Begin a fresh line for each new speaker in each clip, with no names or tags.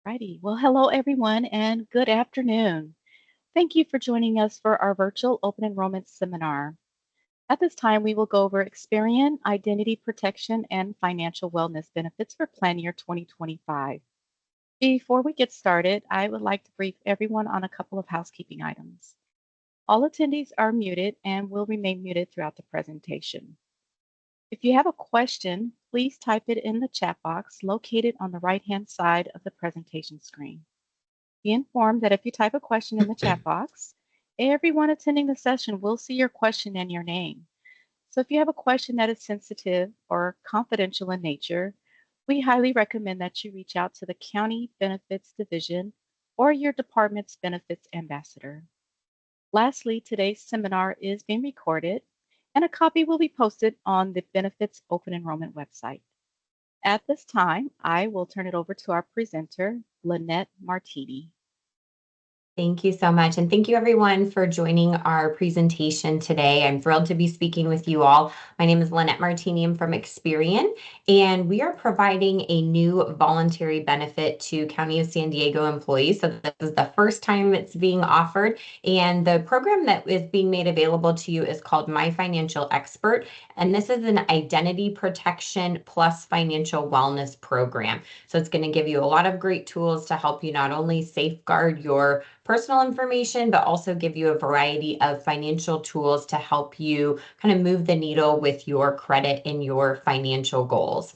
Righty. Well, hello everyone and good afternoon. Thank you for joining us for our virtual open enrollment seminar. At this time, we will go over Experian, identity protection, and financial wellness benefits for plan year 2025. Before we get started, I would like to brief everyone on a couple of housekeeping items. All attendees are muted and will remain muted throughout the presentation. If you have a question, please type it in the chat box located on the right-hand side of the presentation screen. Be informed that if you type a question in the chat box, everyone attending the session will see your question and your name. So if you have a question that is sensitive or confidential in nature, we highly recommend that you reach out to the County Benefits Division or your department's benefits ambassador. Lastly, today's seminar is being recorded and a copy will be posted on the Benefits Open Enrollment website. At this time, I will turn it over to our presenter, Lynette Martini.
Thank you so much. And thank you everyone for joining our presentation today. I'm thrilled to be speaking with you all. My name is Lynette Martini. I'm from Experian, and we are providing a new voluntary benefit to County of San Diego employees. So this is the first time it's being offered. And the program that is being made available to you is called My Financial Expert. And this is an identity protection plus financial wellness program. So it's going to give you a lot of great tools to help you not only safeguard your personal information, but also give you a variety of financial tools to help you kind of move the needle with your credit and your financial goals.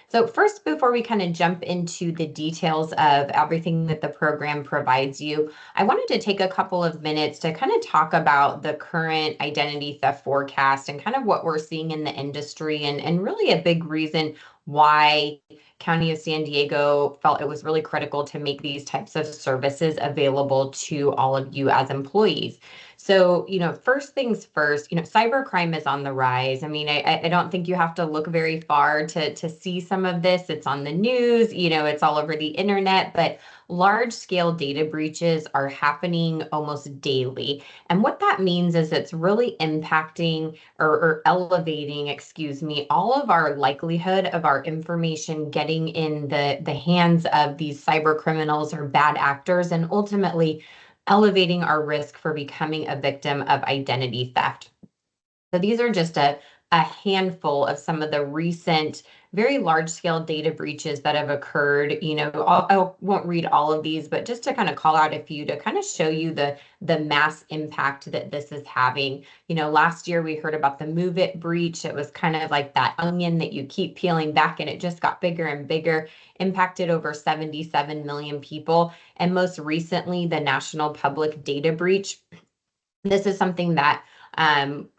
So first, before we kind of jump into the details of everything that the program provides you, I wanted to take a couple of minutes to kind of talk about the current identity theft forecast and kind of what we're seeing in the industry and really a big reason why County of San Diego felt it was really critical to make these types of services available to all of you as employees. So, first things first, cybercrime is on the rise. I mean, I don't think you have to look very far to see some of this. It's on the news, it's all over the internet, but large scale data breaches are happening almost daily. And what that means is it's really impacting or elevating, all of our likelihood of our information getting in the hands of these cyber criminals or bad actors, and ultimately elevating our risk for becoming a victim of identity theft. So these are just a handful of some of the recent very large scale data breaches that have occurred. I won't read all of these, but just to kind of call out a few to kind of show you the mass impact that this is having. Last year we heard about the Move It breach. It was kind of like that onion that you keep peeling back, and it just got bigger and bigger, impacted over 77 million people. And most recently, the National Public Data Breach. This is something that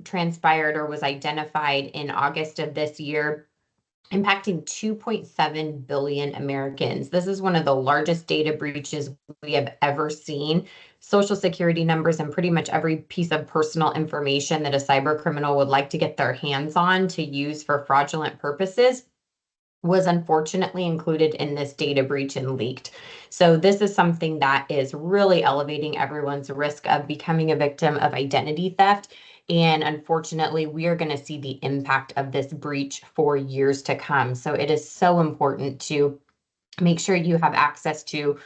transpired or was identified in August of this year, impacting 2.7 billion Americans. This is one of the largest data breaches we have ever seen. Social security numbers and pretty much every piece of personal information that a cyber criminal would like to get their hands on to use for fraudulent purposes was unfortunately included in this data breach and leaked. So this is something that is really elevating everyone's risk of becoming a victim of identity theft. And unfortunately, we are going to see the impact of this breach for years to come. So it is so important to make sure you have access to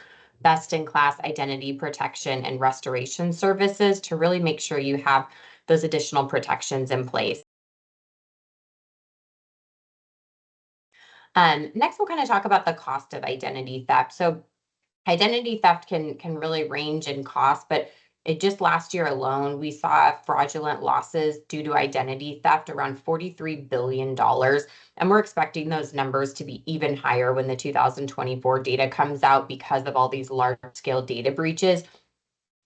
best-in-class identity protection and restoration services to really make sure you have those additional protections in place. Next, we'll kind of talk about the cost of identity theft. So identity theft can really range in cost, but just last year alone, we saw fraudulent losses due to identity theft around $43 billion. And we're expecting those numbers to be even higher when the 2024 data comes out because of all these large scale data breaches.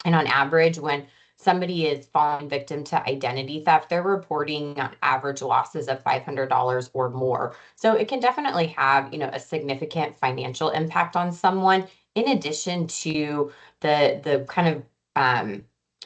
And on average, when somebody is falling victim to identity theft, they're reporting on average losses of $500 or more. So it can definitely have, a significant financial impact on someone, in addition to the kind of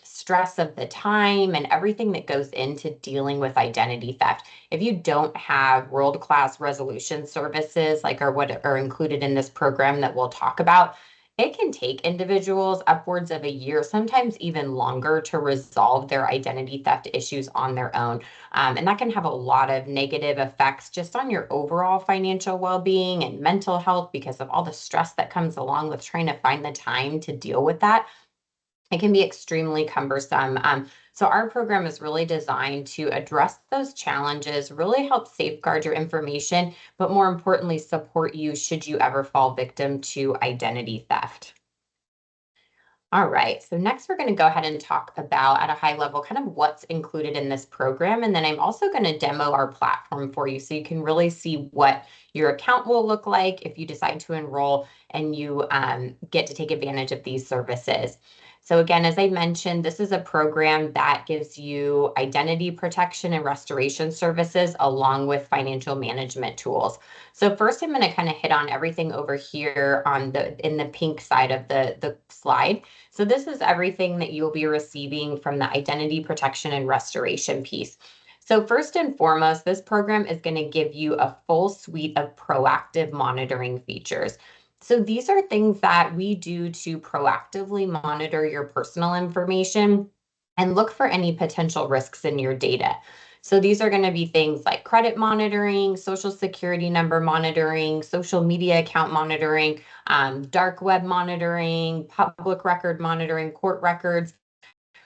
stress of the time and everything that goes into dealing with identity theft. If you don't have world-class resolution services like what are included in this program that we'll talk about, it can take individuals upwards of a year, sometimes even longer, to resolve their identity theft issues on their own. And that can have a lot of negative effects just on your overall financial well-being and mental health because of all the stress that comes along with trying to find the time to deal with that. It can be extremely cumbersome. So our program is really designed to address those challenges, really help safeguard your information, but more importantly, support you should you ever fall victim to identity theft. All right, so next we're going to go ahead and talk about at a high level kind of what's included in this program. And then I'm also going to demo our platform for you so you can really see what your account will look like if you decide to enroll and you get to take advantage of these services. So again, as I mentioned, this is a program that gives you identity protection and restoration services along with financial management tools. So first I'm going to kind of hit on everything over here on in the pink side of the slide. So this is everything that you'll be receiving from the identity protection and restoration piece. So first and foremost, this program is going to give you a full suite of proactive monitoring features. So these are things that we do to proactively monitor your personal information and look for any potential risks in your data. So these are going to be things like credit monitoring, social security number monitoring, social media account monitoring, dark web monitoring, public record monitoring, court records.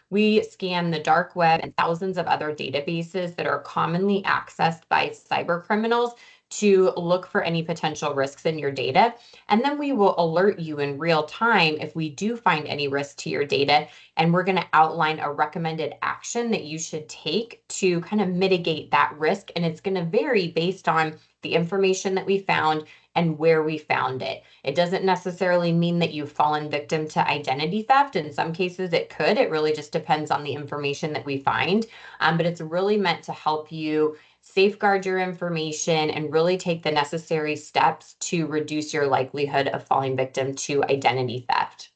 We scan the dark web and thousands of other databases that are commonly accessed by cyber criminals to look for any potential risks in your data. And then we will alert you in real time if we do find any risk to your data. And we're going to outline a recommended action that you should take to kind of mitigate that risk. And it's going to vary based on the information that we found and where we found it. It doesn't necessarily mean that you've fallen victim to identity theft. In some cases, it could. It really just depends on the information that we find. But it's really meant to help you safeguard your information and really take the necessary steps to reduce your likelihood of falling victim to identity theft.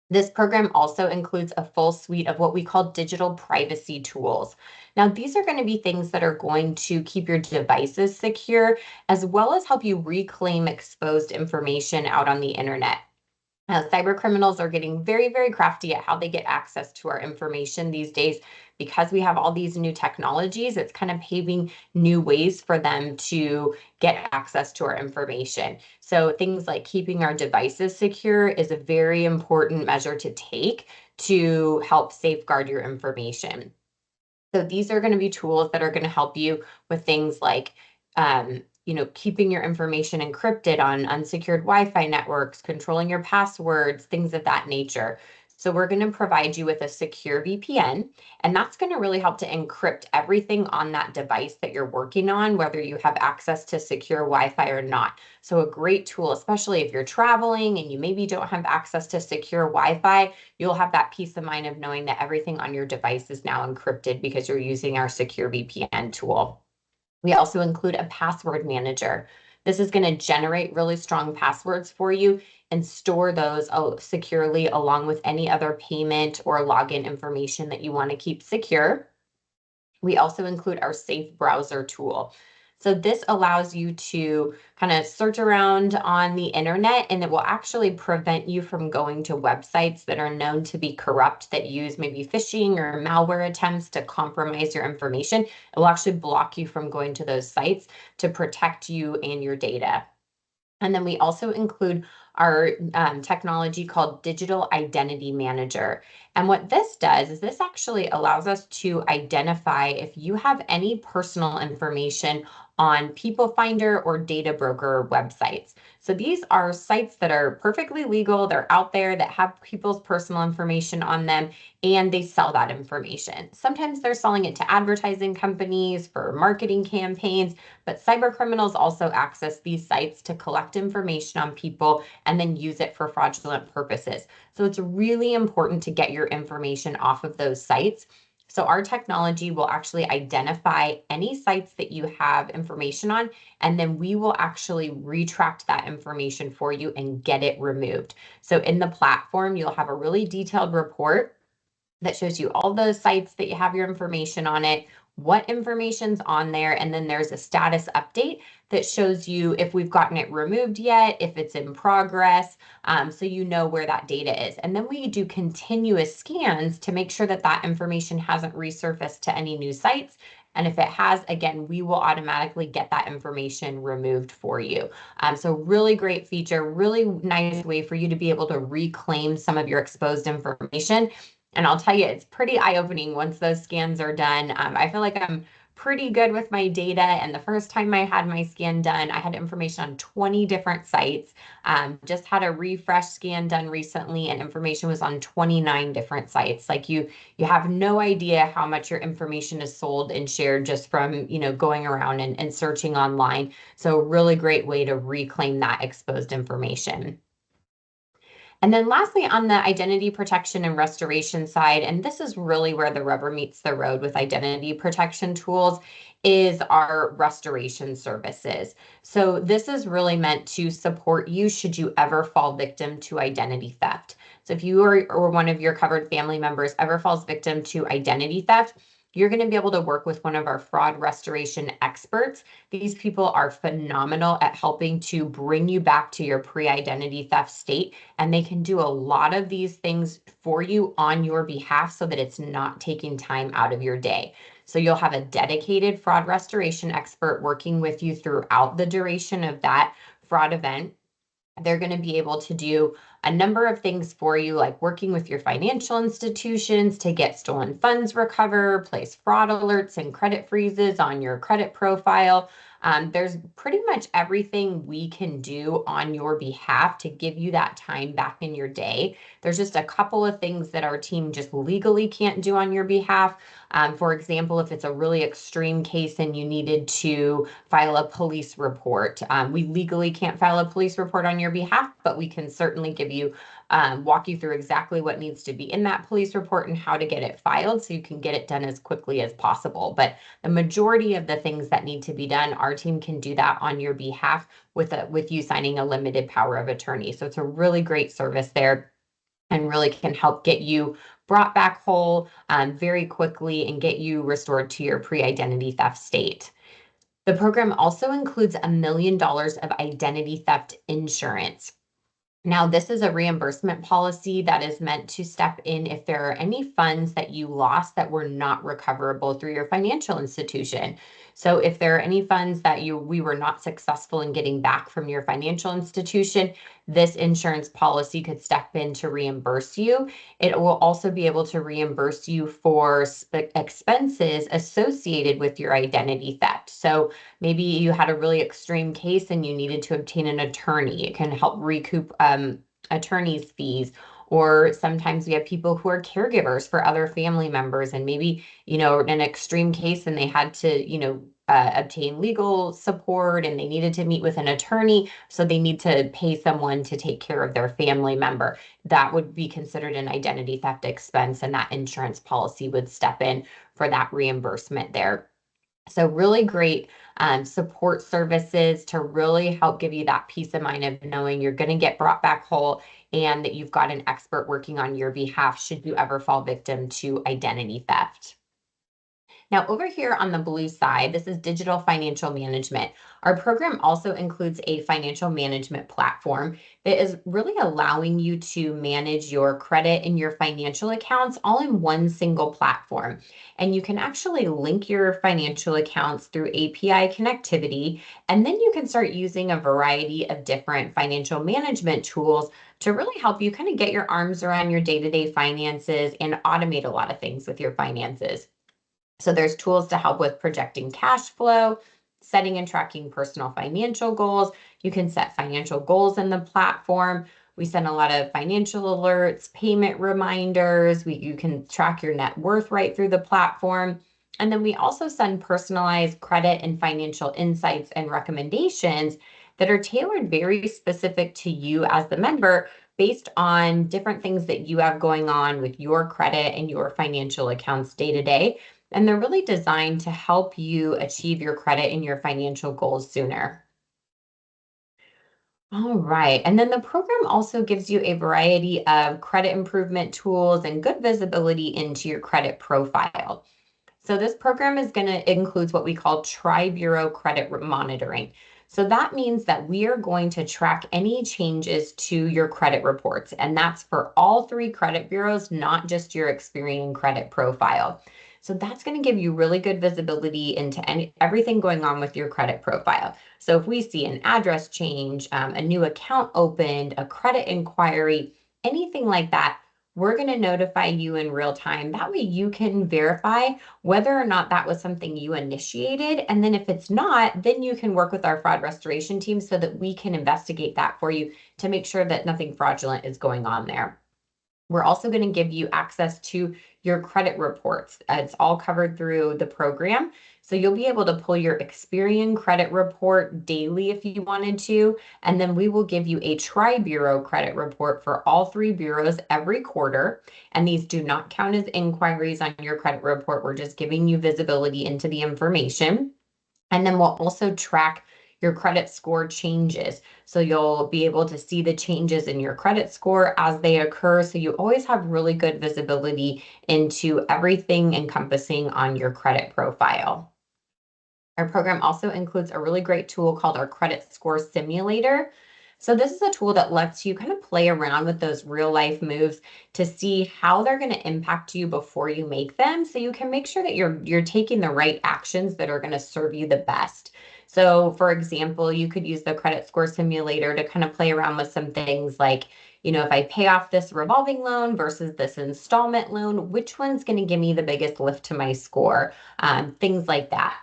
This program also includes a full suite of what we call digital privacy tools. Now, these are going to be things that are going to keep your devices secure, as well as help you reclaim exposed information out on the internet. Cyber criminals are getting very, very crafty at how they get access to our information these days. Because we have all these new technologies, it's kind of paving new ways for them to get access to our information. So things like keeping our devices secure is a very important measure to take to help safeguard your information. So these are going to be tools that are going to help you with things like, keeping your information encrypted on unsecured Wi-Fi networks, controlling your passwords, things of that nature. So we're going to provide you with a secure VPN, and that's going to really help to encrypt everything on that device that you're working on, whether you have access to secure Wi-Fi or not. So a great tool, especially if you're traveling and you maybe don't have access to secure Wi-Fi, you'll have that peace of mind of knowing that everything on your device is now encrypted because you're using our secure VPN tool. We also include a password manager. This is going to generate really strong passwords for you and store those securely along with any other payment or login information that you want to keep secure. We also include our safe browser tool. So this allows you to kind of search around on the internet, and it will actually prevent you from going to websites that are known to be corrupt, that use maybe phishing or malware attempts to compromise your information. It will actually block you from going to those sites to protect you and your data. And then we also include our technology called Digital Identity Manager. And what this does is this actually allows us to identify if you have any personal information on People Finder or data broker websites. So these are sites that are perfectly legal, they're out there, that have people's personal information on them, and they sell that information. Sometimes they're selling it to advertising companies for marketing campaigns, but cyber criminals also access these sites to collect information on people and then use it for fraudulent purposes. So it's really important to get your information off of those sites. So our technology will actually identify any sites that you have information on, and then we will actually retract that information for you and get it removed. So in the platform, you'll have a really detailed report that shows you all those sites that you have your information on it, what information's on there, and then there's a status update that shows you if we've gotten it removed yet, if it's in progress, so you know where that data is. And then we do continuous scans to make sure that that information hasn't resurfaced to any new sites. And if it has, again, we will automatically get that information removed for you. So really great feature, really nice way for you to be able to reclaim some of your exposed information. And I'll tell you, it's pretty eye-opening once those scans are done. I feel like I'm pretty good with my data. And the first time I had my scan done, I had information on 20 different sites. Just had a refresh scan done recently, and information was on 29 different sites. Like you have no idea how much your information is sold and shared just from, going around and searching online. So really great way to reclaim that exposed information. And then lastly, on the identity protection and restoration side, and this is really where the rubber meets the road with identity protection tools, is our restoration services. So this is really meant to support you should you ever fall victim to identity theft. So if you or one of your covered family members ever falls victim to identity theft, you're going to be able to work with one of our fraud restoration experts. These people are phenomenal at helping to bring you back to your pre-identity theft state, and they can do a lot of these things for you on your behalf so that it's not taking time out of your day. So you'll have a dedicated fraud restoration expert working with you throughout the duration of that fraud event. They're going to be able to do a number of things for you, like working with your financial institutions to get stolen funds recovered, place fraud alerts and credit freezes on your credit profile. There's pretty much everything we can do on your behalf to give you that time back in your day. There's just a couple of things that our team just legally can't do on your behalf. For example, if it's a really extreme case and you needed to file a police report, we legally can't file a police report on your behalf, but we can certainly give you, walk you through exactly what needs to be in that police report and how to get it filed so you can get it done as quickly as possible. But the majority of the things that need to be done, our team can do that on your behalf with you signing a limited power of attorney. So it's a really great service there and really can help get you brought back whole very quickly and get you restored to your pre-identity theft state. The program also includes $1 million of identity theft insurance. Now, this is a reimbursement policy that is meant to step in if there are any funds that you lost that were not recoverable through your financial institution. So if there are any funds that we were not successful in getting back from your financial institution, this insurance policy could step in to reimburse you. It will also be able to reimburse you for expenses associated with your identity theft. So maybe you had a really extreme case and you needed to obtain an attorney. It can help recoup attorney's fees. Or sometimes we have people who are caregivers for other family members, and maybe, an extreme case and they had to, obtain legal support and they needed to meet with an attorney. So they need to pay someone to take care of their family member. That would be considered an identity theft expense, and that insurance policy would step in for that reimbursement there. So really great support services to really help give you that peace of mind of knowing you're going to get brought back whole and that you've got an expert working on your behalf should you ever fall victim to identity theft. Now, over here on the blue side, this is digital financial management. Our program also includes a financial management platform that is really allowing you to manage your credit and your financial accounts all in one single platform. And you can actually link your financial accounts through API connectivity, and then you can start using a variety of different financial management tools to really help you kind of get your arms around your day-to-day finances and automate a lot of things with your finances. So there's tools to help with projecting cash flow, setting and tracking personal financial goals. You can set financial goals in the platform. We send a lot of financial alerts, payment reminders. You can track your net worth right through the platform. And then we also send personalized credit and financial insights and recommendations that are tailored very specific to you as the member based on different things that you have going on with your credit and your financial accounts day to day. And they're really designed to help you achieve your credit and your financial goals sooner. All right. And then the program also gives you a variety of credit improvement tools and good visibility into your credit profile. So this program is going to include what we call tri-bureau credit monitoring. So that means that we are going to track any changes to your credit reports, and that's for all three credit bureaus, not just your Experian credit profile. So that's going to give you really good visibility into everything going on with your credit profile. So if we see an address change, a new account opened, a credit inquiry, anything like that, we're going to notify you in real time. That way you can verify whether or not that was something you initiated. And then if it's not, then you can work with our fraud restoration team so that we can investigate that for you to make sure that nothing fraudulent is going on there. We're also going to give you access to your credit reports. It's all covered through the program. So you'll be able to pull your Experian credit report daily if you wanted to. And then we will give you a tri-bureau credit report for all three bureaus every quarter. And these do not count as inquiries on your credit report. We're just giving you visibility into the information. And then we'll also track your credit score changes. So you'll be able to see the changes in your credit score as they occur. So you always have really good visibility into everything encompassing on your credit profile. Our program also includes a really great tool called our credit score simulator. So this is a tool that lets you kind of play around with those real life moves to see how they're going to impact you before you make them, so you can make sure that you're taking the right actions that are going to serve you the best. So for example, you could use the credit score simulator to kind of play around with some things like, if I pay off this revolving loan versus this installment loan, which one's going to give me the biggest lift to my score? Things like that.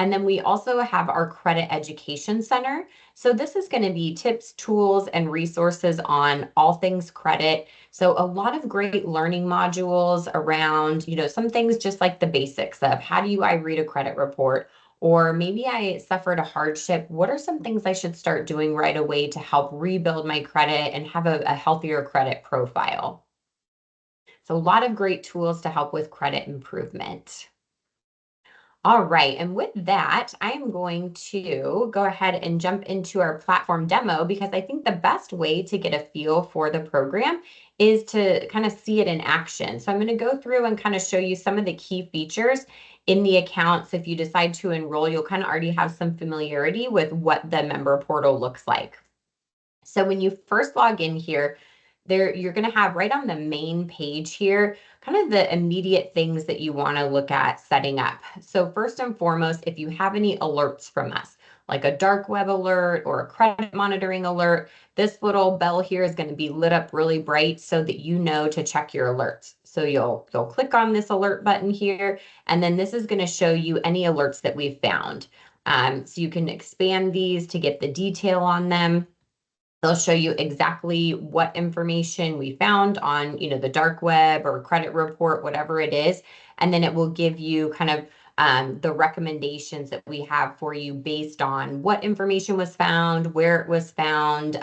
And then we also have our Credit Education Center. So this is going to be tips, tools, and resources on all things credit. So a lot of great learning modules around, some things just like the basics of how do I read a credit report? Or maybe I suffered a hardship. What are some things I should start doing right away to help rebuild my credit and have a healthier credit profile? So a lot of great tools to help with credit improvement. All right, and with that, I am going to go ahead and jump into our platform demo because I think the best way to get a feel for the program is to kind of see it in action. So I'm going to go through and kind of show you some of the key features in the accounts. If you decide to enroll, you'll kind of already have some familiarity with what the member portal looks like. So when you first log in here, you're going to have right on the main page here, kind of the immediate things that you want to look at setting up. So first and foremost, if you have any alerts from us, like a dark web alert or a credit monitoring alert, this little bell here is going to be lit up really bright so that you know to check your alerts. So you'll click on this alert button here, and then this is going to show you any alerts that we've found. So you can expand these to get the detail on them. They'll show you exactly what information we found on, the dark web or credit report, whatever it is. And then it will give you kind of the recommendations that we have for you based on what information was found, where it was found,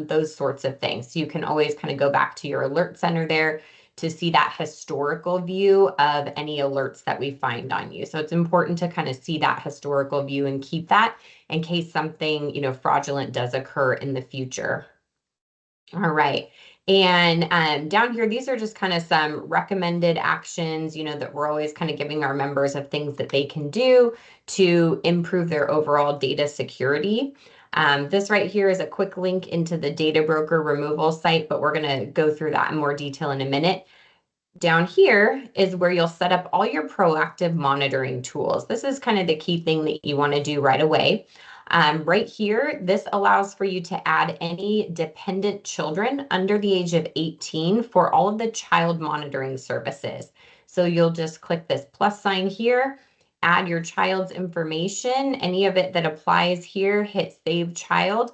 those sorts of things. So you can always kind of go back to your alert center there to see that historical view of any alerts that we find on you. So it's important to kind of see that historical view and keep that in case something, fraudulent does occur in the future. All right. And down here, these are just kind of some recommended actions, that we're always kind of giving our members of things that they can do to improve their overall data security. This right here is a quick link into the data broker removal site, but we're going to go through that in more detail in a minute. Down here is where you'll set up all your proactive monitoring tools. This is kind of the key thing that you want to do right away. Right here, this allows for you to add any dependent children under the age of 18 for all of the child monitoring services. So you'll just click this plus sign here, add your child's information, any of it that applies here, hit save child.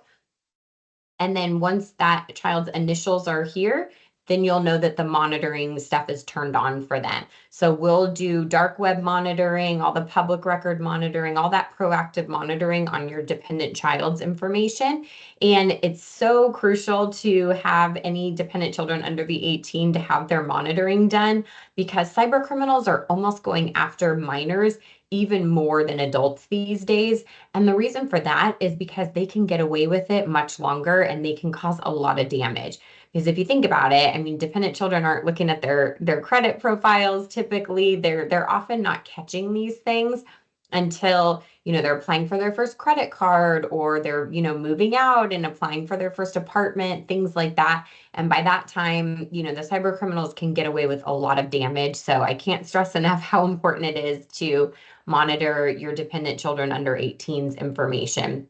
And then once that child's initials are here, then you'll know that the monitoring stuff is turned on for them. So we'll do dark web monitoring, all the public record monitoring, all that proactive monitoring on your dependent child's information. And it's so crucial to have any dependent children under the 18 to have their monitoring done, because cyber criminals are almost going after minors even more than adults these days. And the reason for that is because they can get away with it much longer and they can cause a lot of damage. Because if you think about it, I mean, dependent children aren't looking at their credit profiles typically. They're often not catching these things until, they're applying for their first credit card, or they're, moving out and applying for their first apartment, things like that. And by that time, the cyber criminals can get away with a lot of damage. So I can't stress enough how important it is to monitor your dependent children under 18's information.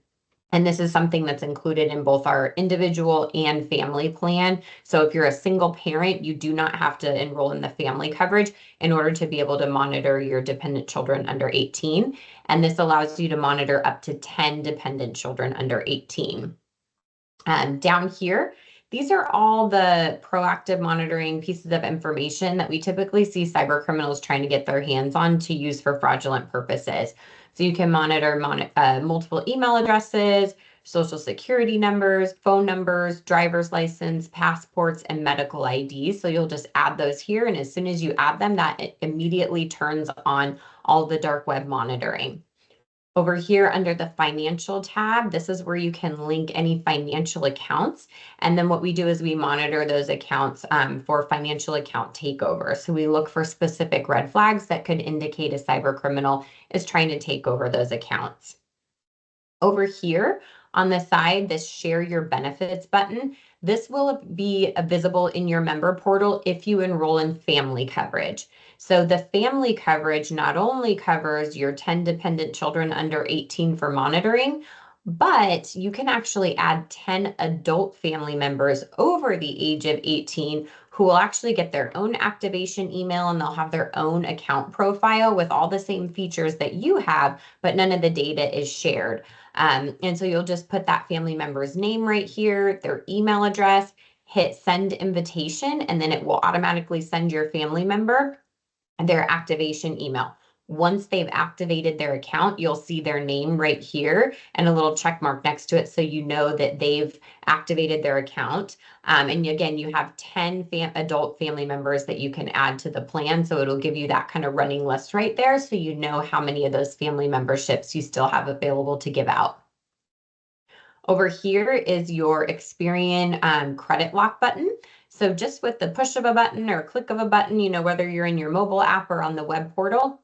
And this is something that's included in both our individual and family plan. So if you're a single parent, you do not have to enroll in the family coverage in order to be able to monitor your dependent children under 18. And this allows you to monitor up to 10 dependent children under 18. Down here, these are all the proactive monitoring pieces of information that we typically see cyber criminals trying to get their hands on to use for fraudulent purposes. So you can monitor multiple email addresses, social security numbers, phone numbers, driver's license, passports, and medical IDs. So you'll just add those here. And as soon as you add them, that immediately turns on all the dark web monitoring. Over here under the financial tab, this is where you can link any financial accounts. And then what we do is we monitor those accounts for financial account takeover. So we look for specific red flags that could indicate a cyber criminal is trying to take over those accounts. Over here on the side, this share your benefits button, this will be visible in your member portal if you enroll in family coverage. So the family coverage not only covers your 10 dependent children under 18 for monitoring, but you can actually add 10 adult family members over the age of 18 who will actually get their own activation email, and they'll have their own account profile with all the same features that you have, but none of the data is shared. And so you'll just put that family member's name right here, their email address, hit send invitation, and then it will automatically send your family member their activation email. Once they've activated their account, you'll see their name right here and a little check mark next to it, so you know that they've activated their account. And again, you have 10 adult family members that you can add to the plan, so it'll give you that kind of running list right there, so you know how many of those family memberships you still have available to give out. Over here is your Experian credit lock button. So just with the push of a button or click of a button, whether you're in your mobile app or on the web portal,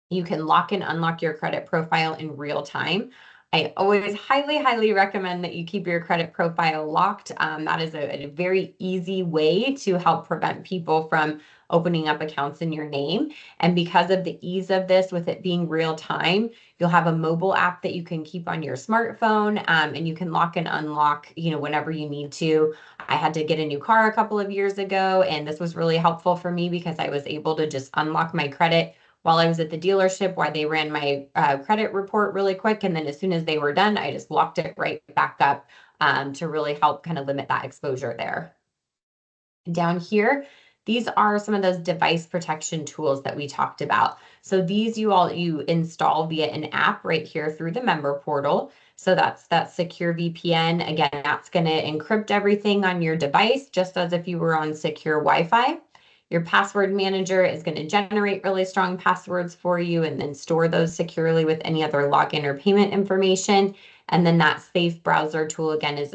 you can lock and unlock your credit profile in real time. I always highly, highly recommend that you keep your credit profile locked. That is a very easy way to help prevent people from opening up accounts in your name. And because of the ease of this, with it being real time, you'll have a mobile app that you can keep on your smartphone, and you can lock and unlock, whenever you need to. I had to get a new car a couple of years ago, and this was really helpful for me because I was able to just unlock my credit while I was at the dealership, while they ran my credit report really quick. And then as soon as they were done, I just locked it right back up to really help kind of limit that exposure there. Down here, these are some of those device protection tools that we talked about. So these you install via an app right here through the member portal. So that's that secure VPN. Again, that's going to encrypt everything on your device, just as if you were on secure Wi-Fi. Your password manager is going to generate really strong passwords for you and then store those securely with any other login or payment information. And then that safe browser tool, again, is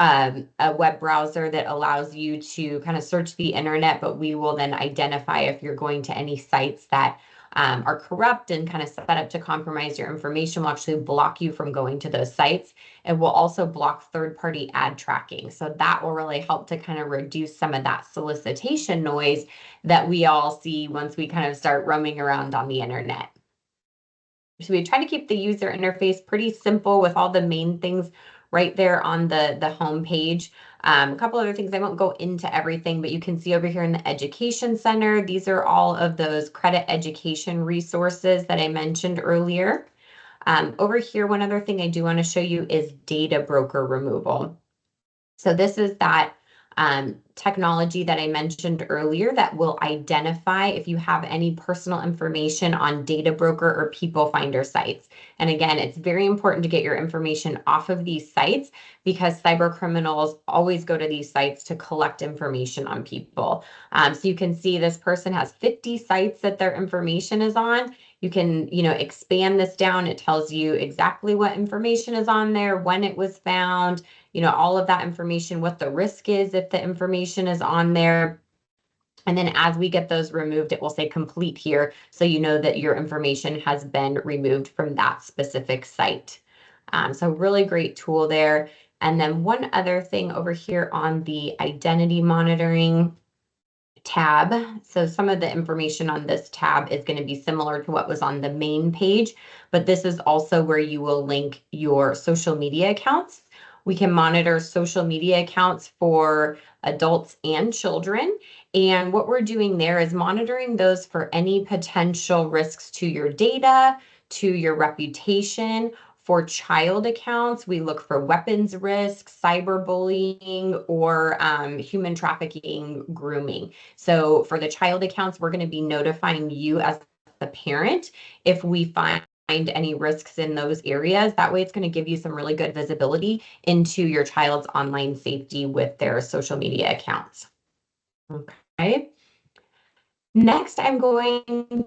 a web browser that allows you to kind of search the internet, but we will then identify if you're going to any sites that are corrupt and kind of set up to compromise your information. Will actually block you from going to those sites. It will also block third-party ad tracking. So that will really help to kind of reduce some of that solicitation noise that we all see once we kind of start roaming around on the internet. So we try to keep the user interface pretty simple with all the main things right there on the home page. A couple other things, I won't go into everything, but you can see over here in the Education Center, these are all of those credit education resources that I mentioned earlier. Over here, one other thing I do want to show you is data broker removal. So this is that technology that I mentioned earlier that will identify if you have any personal information on data broker or people finder sites. And again, it's very important to get your information off of these sites because cyber criminals always go to these sites to collect information on people. So you can see this person has 50 sites that their information is on. You can, expand this down. It tells you exactly what information is on there, when it was found, all of that information, what the risk is if the information is on there. And then as we get those removed, it will say complete here. So you know that your information has been removed from that specific site. So really great tool there. And then one other thing over here on the identity monitoring tab. So some of the information on this tab is going to be similar to what was on the main page, but this is also where you will link your social media accounts. We can monitor social media accounts for adults and children. And what we're doing there is monitoring those for any potential risks to your data, to your reputation. For child accounts, we look for weapons risks, cyberbullying, or human trafficking, grooming. So for the child accounts, we're going to be notifying you as the parent if we find any risks in those areas. That way it's going to give you some really good visibility into your child's online safety with their social media accounts. Okay. Next, I'm going to,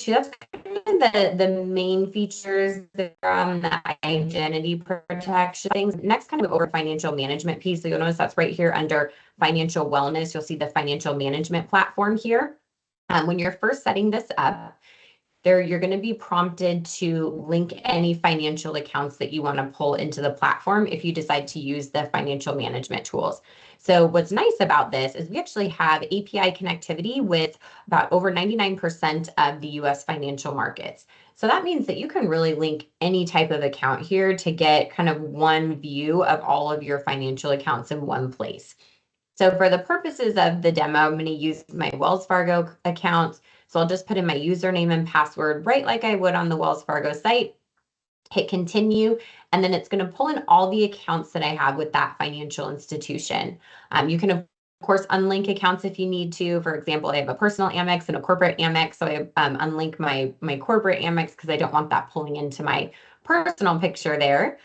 that's kind of the main features from the identity protection things. Next, kind of over financial management piece. So you'll notice that's right here under financial wellness. You'll see the financial management platform here. When you're first setting this up, you're going to be prompted to link any financial accounts that you want to pull into the platform if you decide to use the financial management tools. So what's nice about this is we actually have API connectivity with about over 99% of the US financial markets. So that means that you can really link any type of account here to get kind of one view of all of your financial accounts in one place. So for the purposes of the demo, I'm going to use my Wells Fargo account. So I'll just put in my username and password right like I would on the Wells Fargo site, hit continue, and then it's going to pull in all the accounts that I have with that financial institution. You can, of course, unlink accounts if you need to. For example, I have a personal Amex and a corporate Amex, so I unlink my corporate Amex because I don't want that pulling into my personal picture there.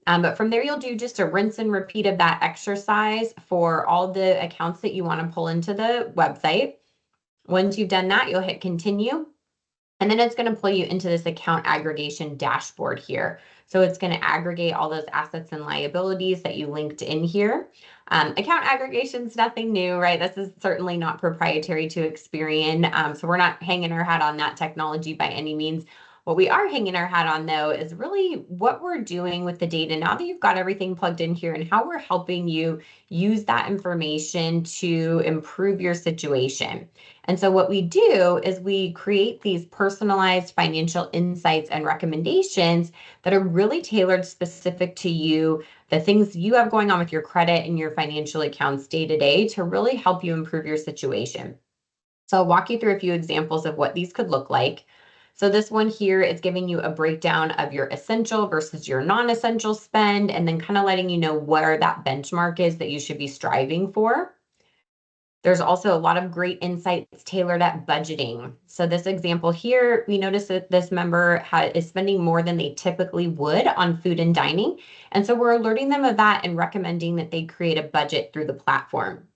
But from there, you'll do just a rinse and repeat of that exercise for all the accounts that you want to pull into the website. Once you've done that, you'll hit continue. And then it's going to pull you into this account aggregation dashboard here. So it's going to aggregate all those assets and liabilities that you linked in here. Account aggregation is nothing new, right? This is certainly not proprietary to Experian. So we're not hanging our hat on that technology by any means. What we are hanging our hat on, though, is really what we're doing with the data now that you've got everything plugged in here and how we're helping you use that information to improve your situation. And so what we do is we create these personalized financial insights and recommendations that are really tailored specific to you, the things you have going on with your credit and your financial accounts day to day to really help you improve your situation. So I'll walk you through a few examples of what these could look like. So this one here is giving you a breakdown of your essential versus your non-essential spend, and then kind of letting you know where that benchmark is that you should be striving for. There's also a lot of great insights tailored at budgeting. So this example here, we notice that this member is spending more than they typically would on food and dining. And so we're alerting them of that and recommending that they create a budget through the platform.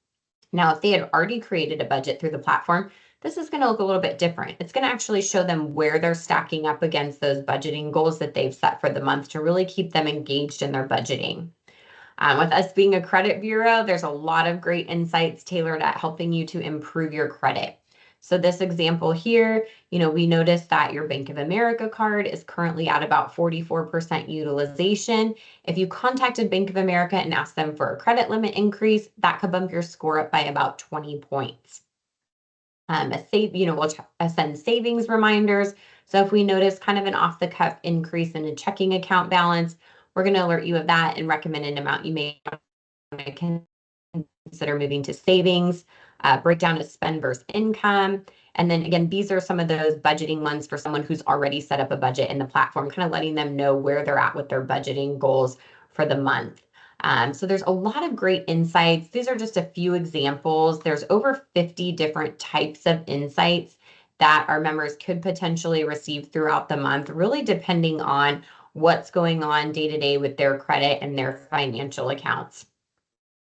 Now, if they had already created a budget through the platform, this is going to look a little bit different. It's going to actually show them where they're stacking up against those budgeting goals that they've set for the month to really keep them engaged in their budgeting. With us being a credit bureau, there's a lot of great insights tailored at helping you to improve your credit. So this example here, we noticed that your Bank of America card is currently at about 44% utilization. If you contacted Bank of America and asked them for a credit limit increase, that could bump your score up by about 20 points. We'll send savings reminders. So if we notice kind of an off-the-cuff increase in a checking account balance, we're going to alert you of that and recommend an amount you may consider moving to savings, breakdown of spend versus income. And then again, these are some of those budgeting ones for someone who's already set up a budget in the platform, kind of letting them know where they're at with their budgeting goals for the month. So there's a lot of great insights. These are just a few examples. There's over 50 different types of insights that our members could potentially receive throughout the month, really depending on what's going on day to day with their credit and their financial accounts.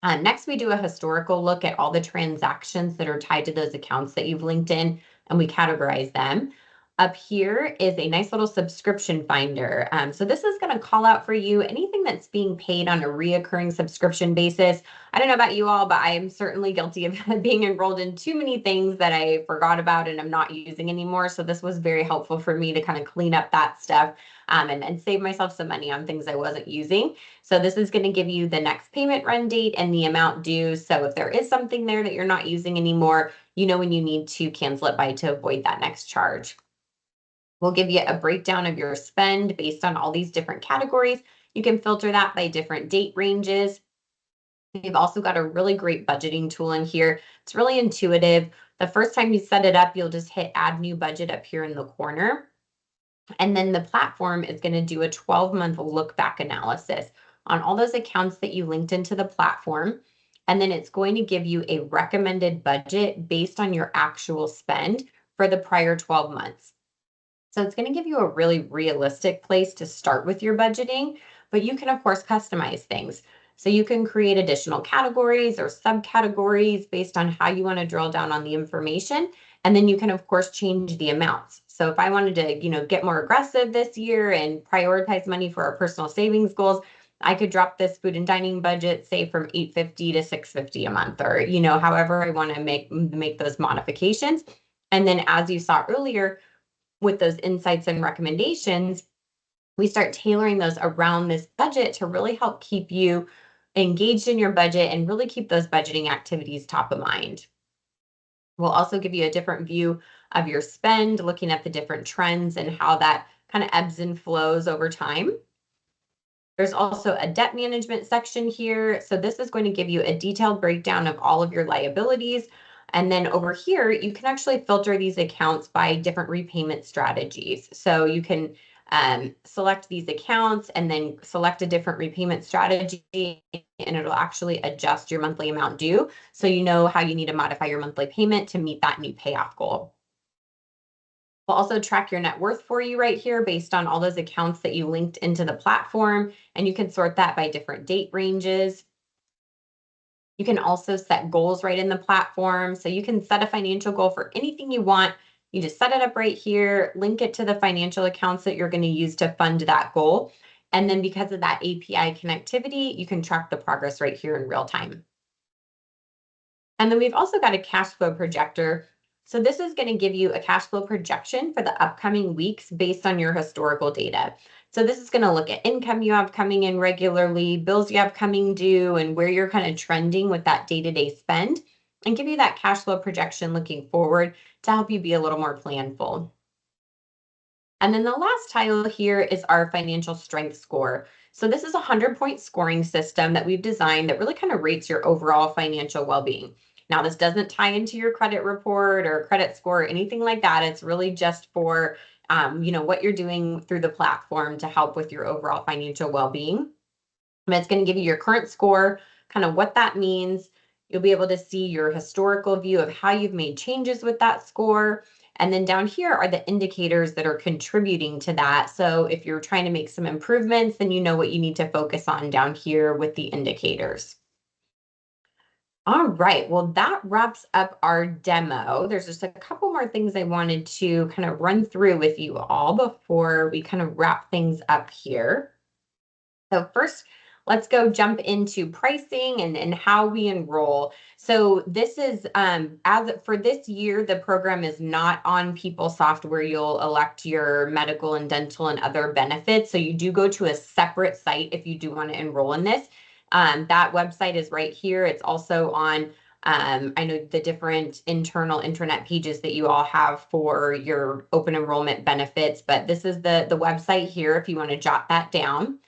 Next, we do a historical look at all the transactions that are tied to those accounts that you've linked in, and we categorize them. Up here is a nice little subscription finder. So this is going to call out for you anything that's being paid on a reoccurring subscription basis. I don't know about you all, but I am certainly guilty of being enrolled in too many things that I forgot about and I'm not using anymore. So this was very helpful for me to kind of clean up that stuff and save myself some money on things I wasn't using. So this is going to give you the next payment run date and the amount due. So if there is something there that you're not using anymore, you know when you need to cancel it by to avoid that next charge. We'll give you a breakdown of your spend based on all these different categories. You can filter that by different date ranges. We've also got a really great budgeting tool in here. It's really intuitive. The first time you set it up, you'll just hit add new budget up here in the corner. And then the platform is going to do a 12-month look back analysis on all those accounts that you linked into the platform. And then it's going to give you a recommended budget based on your actual spend for the prior 12 months. So it's going to give you a really realistic place to start with your budgeting, but you can, of course, customize things. So you can create additional categories or subcategories based on how you want to drill down on the information. And then you can, of course, change the amounts. So if I wanted to, get more aggressive this year and prioritize money for our personal savings goals, I could drop this food and dining budget, say from $850 to $650 a month, or, however I want to make those modifications. And then as you saw earlier, with those insights and recommendations, we start tailoring those around this budget to really help keep you engaged in your budget and really keep those budgeting activities top of mind. We'll also give you a different view of your spend, looking at the different trends and how that kind of ebbs and flows over time. There's also a debt management section here. So this is going to give you a detailed breakdown of all of your liabilities. And then over here, you can actually filter these accounts by different repayment strategies. So you can select these accounts and then select a different repayment strategy, and it'll actually adjust your monthly amount due. So you know how you need to modify your monthly payment to meet that new payoff goal. We'll also track your net worth for you right here based on all those accounts that you linked into the platform, and you can sort that by different date ranges. You can also set goals right in the platform. So you can set a financial goal for anything you want. You just set it up right here, link it to the financial accounts that you're going to use to fund that goal. And then because of that API connectivity, you can track the progress right here in real time. And then we've also got a cash flow projector. So this is going to give you a cash flow projection for the upcoming weeks based on your historical data. So this is going to look at income you have coming in regularly, bills you have coming due, and where you're kind of trending with that day-to-day spend, and give you that cash flow projection looking forward to help you be a little more planful. And then the last tile here is our financial strength score. So this is a 100-point scoring system that we've designed that really kind of rates your overall financial well-being. Now, this doesn't tie into your credit report or credit score or anything like that. It's really just for, what you're doing through the platform to help with your overall financial well-being. And it's going to give you your current score, kind of what that means. You'll be able to see your historical view of how you've made changes with that score. And then down here are the indicators that are contributing to that. So if you're trying to make some improvements, then you know what you need to focus on down here with the indicators. All right, well, that wraps up our demo. There's just a couple more things I wanted to kind of run through with you all before we kind of wrap things up here. So first, let's go jump into pricing and how we enroll. So this is, as for this year, the program is not on PeopleSoft where you'll elect your medical and dental and other benefits. So you do go to a separate site if you do want to enroll in this. That website is right here. It's also on, I know the different internal intranet pages that you all have for your open enrollment benefits, but this is the website here if you want to jot that down.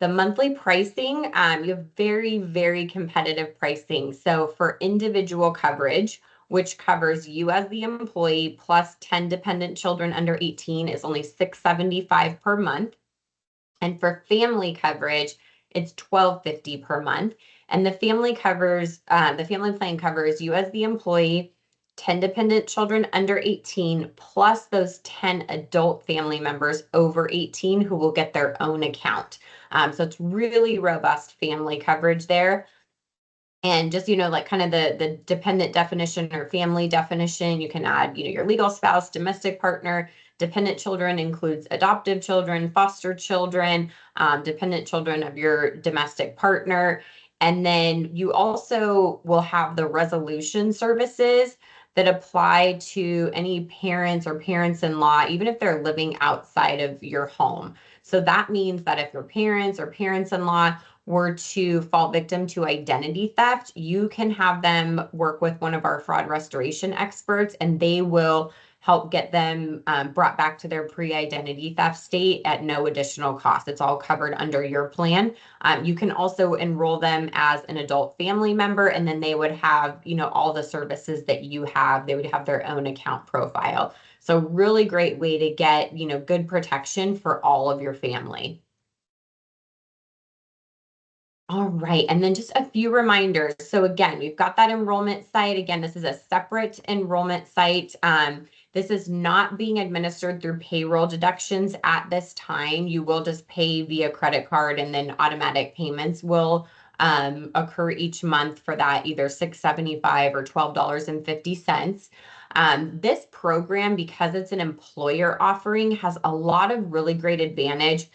The monthly pricing, you have very, very competitive pricing. So for individual coverage, which covers you as the employee plus 10 dependent children under 18, is only $675 per month. And for family coverage, it's $1250 per month. And the family plan covers you as the employee, 10 dependent children under 18, plus those 10 adult family members over 18 who will get their own account. So it's really robust family coverage there. And just, like kind of the dependent definition or family definition, you can add, your legal spouse, domestic partner, Dependent children includes adoptive children, foster children, dependent children of your domestic partner. And then you also will have the resolution services that apply to any parents or parents-in-law, even if they're living outside of your home. So that means that if your parents or parents-in-law were to fall victim to identity theft, you can have them work with one of our fraud restoration experts, and they will help get them brought back to their pre-identity theft state at no additional cost. It's all covered under your plan. You can also enroll them as an adult family member, and then they would have, all the services that you have. They would have their own account profile. So really great way to get, good protection for all of your family. All right, and then just a few reminders. So again, we've got that enrollment site. Again, this is a separate enrollment site. This is not being administered through payroll deductions at this time. You will just pay via credit card, and then automatic payments will occur each month for that, either $6.75 or $12.50. This program, because it's an employer offering, has a lot of really great advantages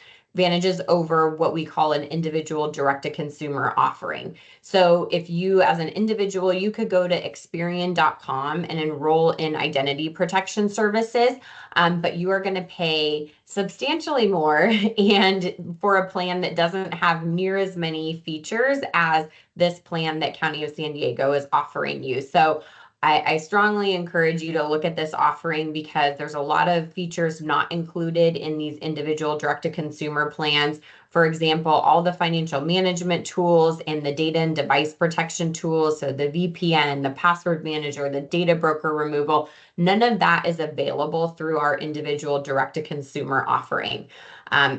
over what we call an individual direct-to-consumer offering. So if you, as an individual, you could go to Experian.com and enroll in identity protection services, but you are going to pay substantially more and for a plan that doesn't have near as many features as this plan that County of San Diego is offering you. So I strongly encourage you to look at this offering because there's a lot of features not included in these individual direct-to-consumer plans. For example, all the financial management tools and the data and device protection tools, so the VPN, the password manager, the data broker removal, none of that is available through our individual direct-to-consumer offering.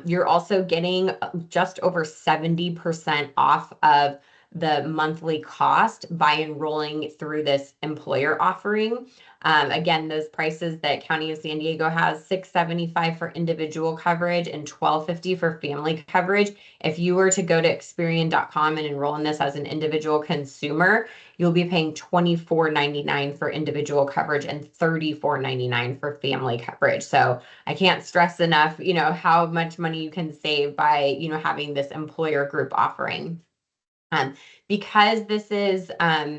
You're also getting just over 70% off of the monthly cost by enrolling through this employer offering. Again, those prices that County of San Diego has, $6.75 for individual coverage and $12.50 for family coverage. If you were to go to Experian.com and enroll in this as an individual consumer, you'll be paying $24.99 for individual coverage and $34.99 for family coverage. So I can't stress enough, how much money you can save by, having this employer group offering. Because this is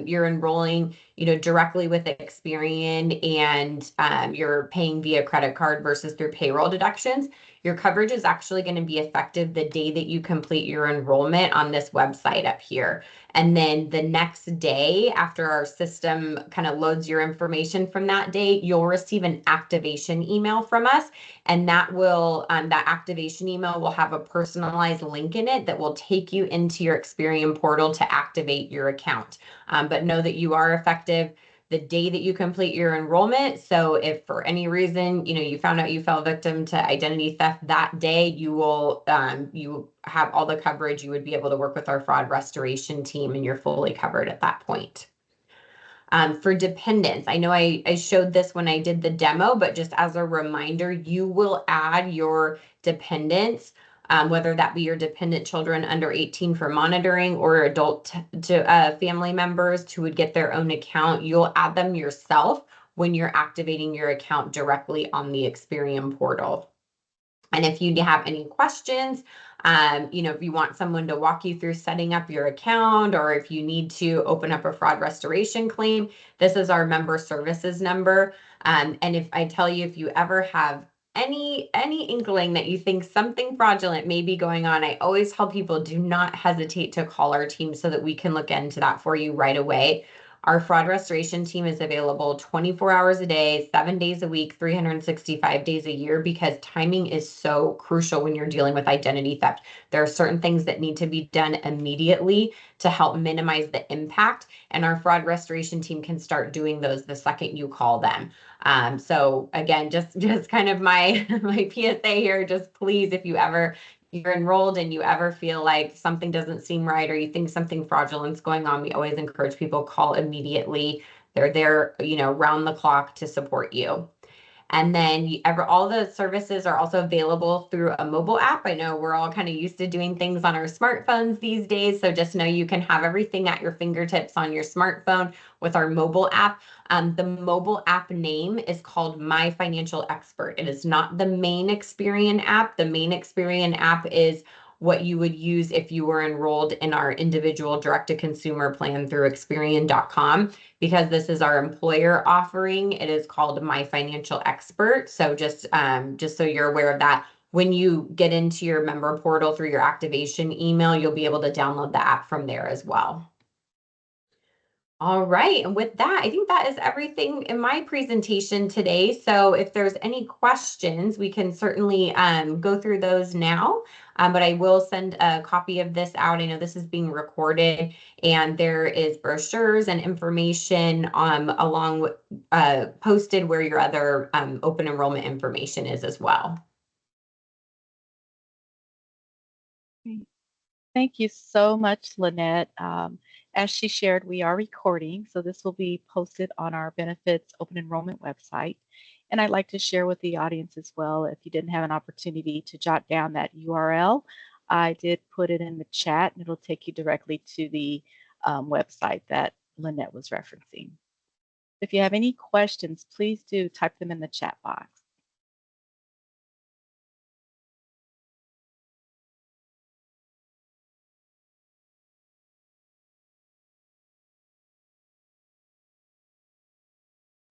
you're enrolling, directly with Experian, and you're paying via credit card versus through payroll deductions, your coverage is actually going to be effective the day that you complete your enrollment on this website up here. And then the next day, after our system kind of loads your information from that day, you'll receive an activation email from us. And that will, that activation email will have a personalized link in it that will take you into your Experian portal to activate your account. But know that you are effective the day that you complete your enrollment. So if for any reason, you found out you fell victim to identity theft that day, you will, you have all the coverage. You would be able to work with our fraud restoration team, and you're fully covered at that point. For dependents, I know I showed this when I did the demo, but just as a reminder, you will add your dependents, whether that be your dependent children under 18 for monitoring or adult family members who would get their own account. You'll add them yourself when you're activating your account directly on the Experian portal. And if you have any questions, if you want someone to walk you through setting up your account, or if you need to open up a fraud restoration claim, this is our member services number. And if I tell you, if you ever have any inkling that you think something fraudulent may be going on, I always tell people, do not hesitate to call our team so that we can look into that for you right away. Our fraud restoration team is available 24 hours a day, 7 days a week, 365 days a year, because timing is so crucial when you're dealing with identity theft. There are certain things that need to be done immediately to help minimize the impact, and our fraud restoration team can start doing those the second you call them. So again, just kind of my PSA here, just please, if you're enrolled and you ever feel like something doesn't seem right or you think something fraudulent's going on, we always encourage people call immediately. They're there, round the clock to support you. And then all the services are also available through a mobile app. I know we're all kind of used to doing things on our smartphones these days. So just know you can have everything at your fingertips on your smartphone with our mobile app. The mobile app name is called My Financial Expert. It is not the main Experian app. The main Experian app is what you would use if you were enrolled in our individual direct-to-consumer plan through Experian.com. Because this is our employer offering, it is called My Financial Expert. So just so you're aware of that, when you get into your member portal through your activation email, you'll be able to download the app from there as well. All right. And with that, I think that is everything in my presentation today. So if there's any questions, we can certainly go through those now. But I will send a copy of this out. I know this is being recorded, and there is brochures and information along with posted where your other open enrollment information is as well.
Thank you so much, Lynette. As she shared, we are recording, so this will be posted on our benefits open enrollment website. And I'd like to share with the audience as well, if you didn't have an opportunity to jot down that URL, I did put it in the chat, and it'll take you directly to the website that Lynette was referencing. If you have any questions, please do type them in the chat box.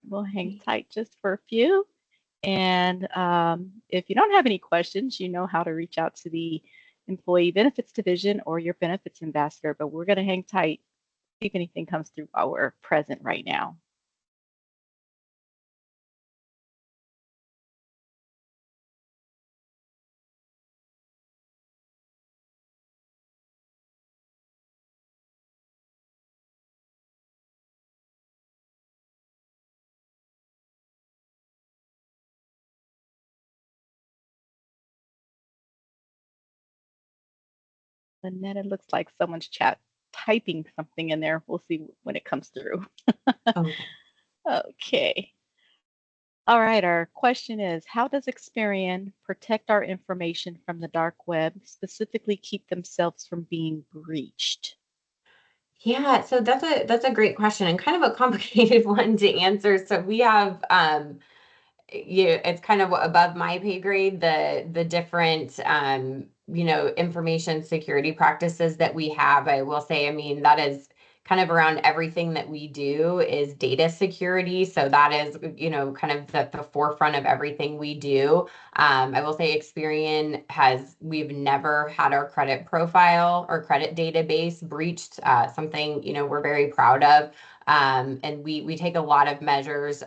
We'll hang tight just for a few. And if you don't have any questions, you know how to reach out to the Employee Benefits Division or your benefits ambassador, but we're going to hang tight, see if anything comes through while we're present right now. Lynette, it looks like someone's typing something in there. We'll see when it comes through.
Okay.
Okay. All right, our question is, how does Experian protect our information from the dark web, specifically keep themselves from being breached?
Yeah, so that's a great question and kind of a complicated one to answer. So we have it's kind of above my pay grade, the different information security practices that we have. I will say, I mean, that is kind of around everything that we do is data security. So that is, kind of the forefront of everything we do. I will say Experian we've never had our credit profile or credit database breached, something, we're very proud of. And we take a lot of measures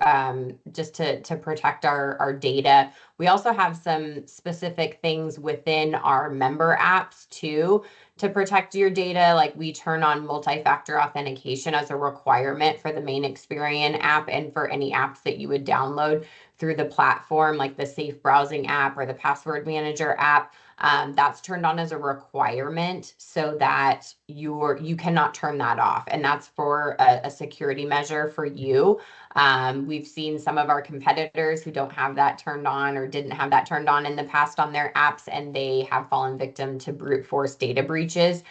just to protect our data. We also have some specific things within our member apps too to protect your data. Like we turn on multi-factor authentication as a requirement for the main Experian app and for any apps that you would download through the platform, like the Safe Browsing app or the Password Manager app. That's turned on as a requirement so that you cannot turn that off. And that's for a security measure for you. We've seen some of our competitors who don't have that turned on or didn't have that turned on in the past on their apps, and they have fallen victim to brute force data breaches.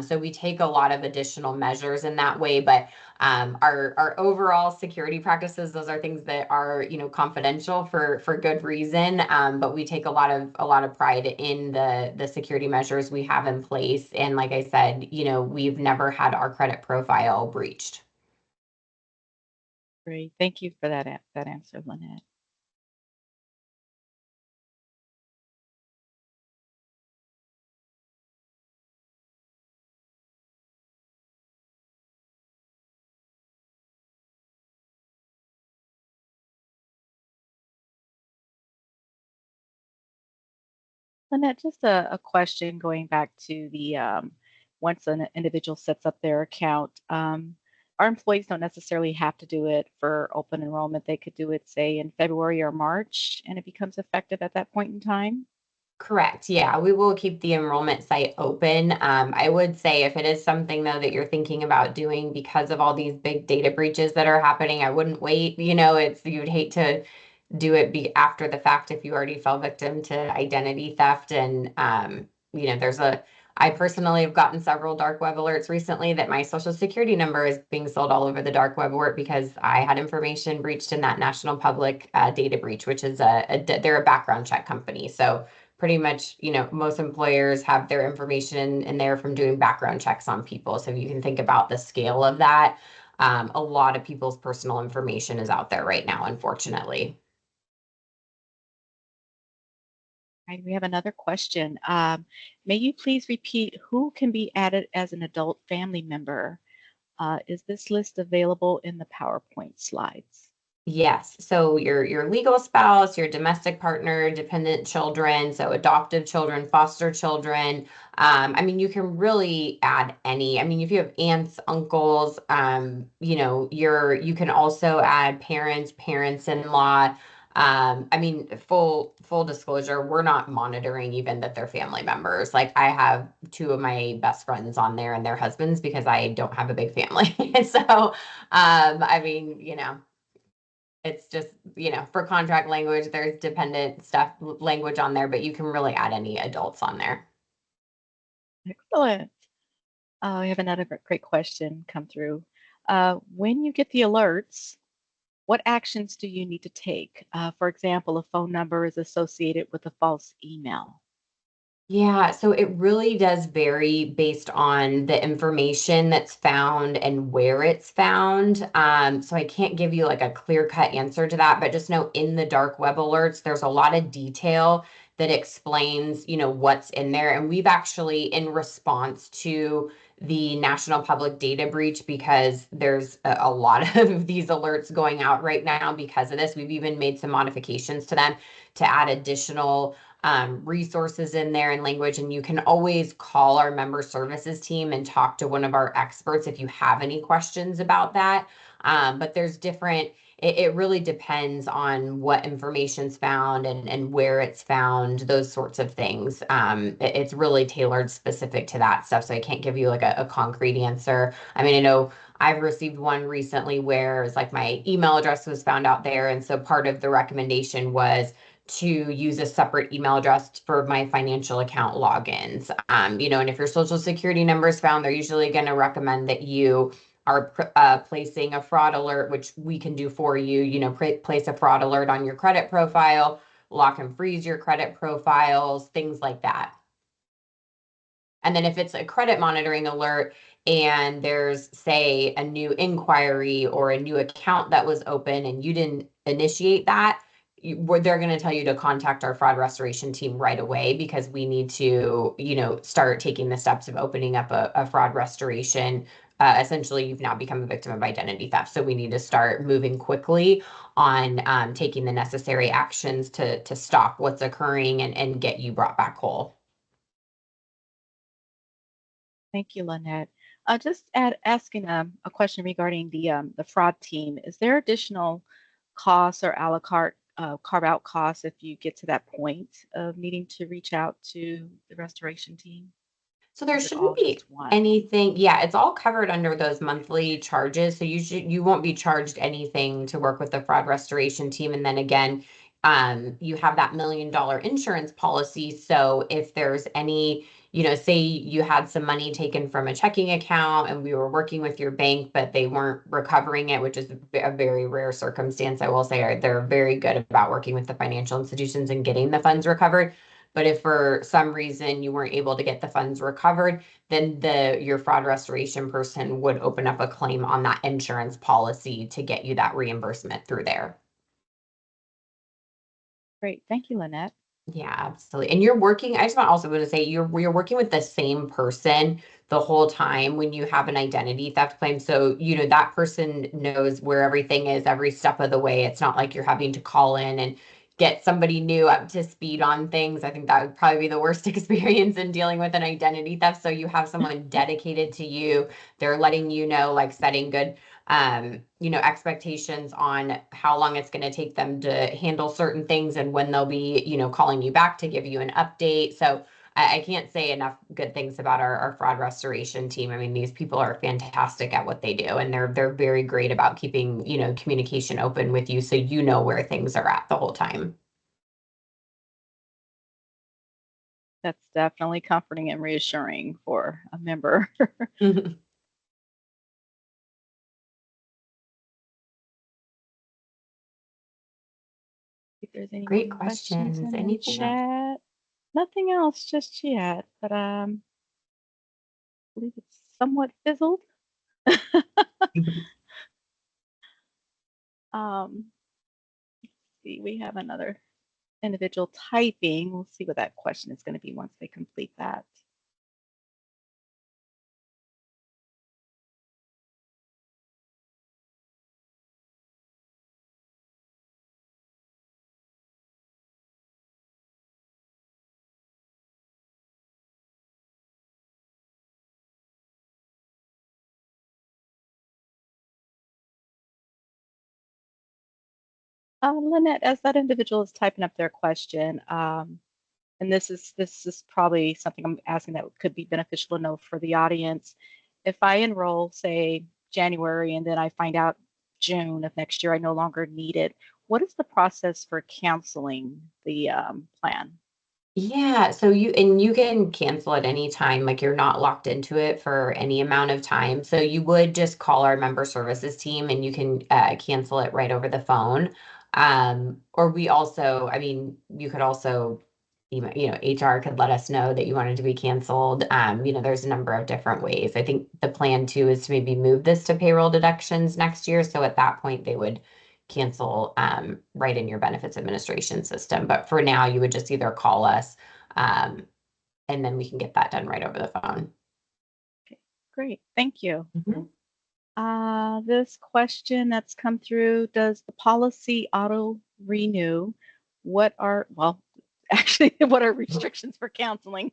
So we take a lot of additional measures in that way, but our overall security practices, those are things that are confidential for good reason, but we take a lot of pride in the security measures we have in place. And like I said, we've never had our credit profile breached.
Great. Thank you for that answer, Lynette. Lynette, just a question going back to the once an individual sets up their account, our employees don't necessarily have to do it for open enrollment. They could do it, say, in February or March, and it becomes effective at that point in time.
Correct. Yeah, we will keep the enrollment site open. I would say if it is something though that you're thinking about doing because of all these big data breaches that are happening, I wouldn't wait. You'd hate to do it be after the fact if you already fell victim to identity theft. And there's I personally have gotten several dark web alerts recently that my social security number is being sold all over the dark web alert because I had information breached in that national public data breach, which is they're a background check company. So pretty much, most employers have their information in there from doing background checks on people. So you can think about the scale of that. A lot of people's personal information is out there right now, unfortunately.
Right, we have another question. May you please repeat who can be added as an adult family member? Is this list available in the PowerPoint slides?
Yes. So your legal spouse, your domestic partner, dependent children, so adoptive children, foster children. You can really add any. If you have aunts, uncles, you can also add parents, parents-in-law. Full disclosure, we're not monitoring even that they're family members. Like I have two of my best friends on there and their husbands because I don't have a big family. So, it's just, for contract language, there's dependent stuff, language on there, but you can really add any adults on there.
Excellent. We have another great question come through. When you get the alerts, what actions do you need to take? For example, a phone number is associated with a false email.
Yeah, so it really does vary based on the information that's found and where it's found. So I can't give you like a clear-cut answer to that, but just know in the dark web alerts, there's a lot of detail that explains, what's in there. And we've actually, in response to the national public data breach, because there's a lot of these alerts going out right now because of this, we've even made some modifications to them to add additional resources in there and language. And you can always call our member services team and talk to one of our experts if you have any questions about that. But there's it really depends on what information's found and where it's found, those sorts of things. It's really tailored specific to that stuff. So I can't give you like a concrete answer. I know I've received one recently where it's like my email address was found out there. And so part of the recommendation was to use a separate email address for my financial account logins. And if your social security number is found, they're usually going to recommend that you are placing a fraud alert, which we can do for you. Place a fraud alert on your credit profile, lock and freeze your credit profiles, things like that. And then if it's a credit monitoring alert and there's, say, a new inquiry or a new account that was open and you didn't initiate that, they're going to tell you to contact our fraud restoration team right away because we need to, start taking the steps of opening up a fraud restoration. Essentially, you've now become a victim of identity theft. So we need to start moving quickly on taking the necessary actions to stop what's occurring and get you brought back whole.
Thank you, Lynette. Just asking a question regarding the fraud team. Is there additional costs or a la carte carve out costs if you get to that point of needing to reach out to the restoration team?
So
Or
there
is it
shouldn't
all
be
just one?
anything. Yeah, it's all covered under those monthly charges. So you won't be charged anything to work with the fraud restoration team. And then again, you have that $1 million insurance policy. So if there's any, say you had some money taken from a checking account and we were working with your bank, but they weren't recovering it, which is a very rare circumstance, I will say, they're very good about working with the financial institutions and getting the funds recovered. But if for some reason you weren't able to get the funds recovered, then your fraud restoration person would open up a claim on that insurance policy to get you that reimbursement through there.
Great. Thank you, Lynette.
Yeah, absolutely. And you're working, I just want also to say you're working with the same person the whole time when you have an identity theft claim. So, that person knows where everything is every step of the way. It's not like you're having to call in and get somebody new up to speed on things. I think that would probably be the worst experience in dealing with an identity theft. So you have someone dedicated to you. They're letting you know, like setting good expectations on how long it's going to take them to handle certain things and when they'll be, calling you back to give you an update. So I can't say enough good things about our fraud restoration team. I mean, these people are fantastic at what they do, and they're very great about keeping, communication open with you so you know where things are at the whole time.
That's definitely comforting and reassuring for a member. If there's any more
Great
questions
questions.
in the
Anything else?
chat. Nothing else just yet, but I believe it's somewhat fizzled. Let's see, we have another individual typing. We'll see what that question is going to be once they complete that. Lynette, as that individual is typing up their question, and this is probably something I'm asking that could be beneficial to know for the audience. If I enroll, say, January, and then I find out June of next year I no longer need it, what is the process for canceling the plan?
Yeah, so you can cancel at any time, like you're not locked into it for any amount of time. So you would just call our member services team and you can cancel it right over the phone. Or we also, I mean, you could also, HR could let us know that you wanted to be canceled. There's a number of different ways. I think the plan too is to maybe move this to payroll deductions next year. So at that point, they would cancel right in your benefits administration system. But for now, you would just either call us um, and then we can get that done right over the phone.
Okay, great, thank you.
Mhm.
This question that's come through, does the policy auto renew? Well, actually, what are restrictions for counseling?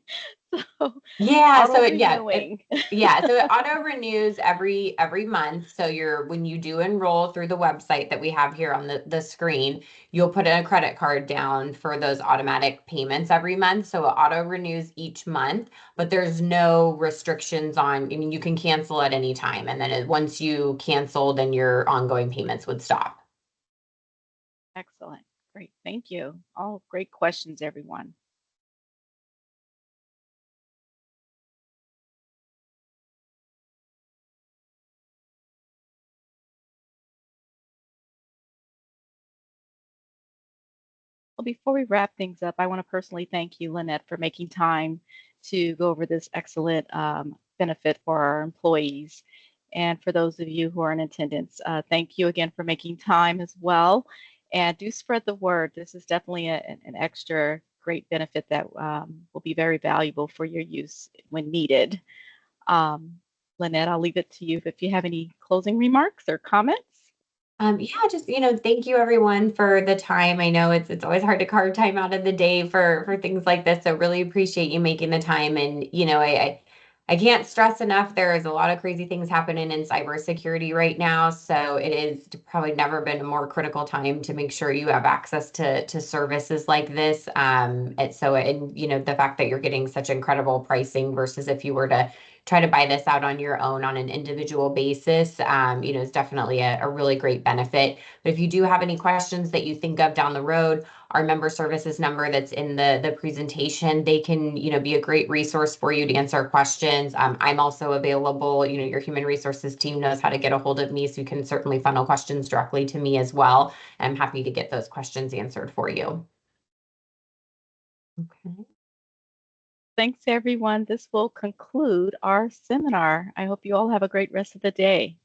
So,
Yeah,
auto
so
renewing.
it auto renews every month. So when you do enroll through the website that we have here on the screen, you'll put a credit card down for those automatic payments every month. So it auto renews each month, but there's no restrictions on, I mean, you can cancel at any time. And then once you cancel, then your ongoing payments would stop.
Excellent. Great. Thank you. All great questions, everyone. Well, before we wrap things up, I want to personally thank you, Lynette, for making time to go over this excellent benefit for our employees. And for those of you who are in attendance, thank you again for making time as well. And do spread the word. This is definitely an extra great benefit that will be very valuable for your use when needed. Um, Lynette, I'll leave it to you if you have any closing remarks or comments.
Yeah, just, thank you everyone for the time. I know it's always hard to carve time out of the day for things like this. So really appreciate you making the time. And, I can't stress enough, there is a lot of crazy things happening in cybersecurity right now. So it is probably never been a more critical time to make sure you have access to services like this. The fact that you're getting such incredible pricing versus if you were to try to buy this out on your own on an individual basis, is definitely a really great benefit. But if you do have any questions that you think of down the road, our member services number that's in the presentation, they can, be a great resource for you to answer questions. I'm also available, your human resources team knows how to get a hold of me, so you can certainly funnel questions directly to me as well. I'm happy to get those questions answered for you. Okay.
Thanks, everyone. This will conclude our seminar. I hope you all have a great rest of the day.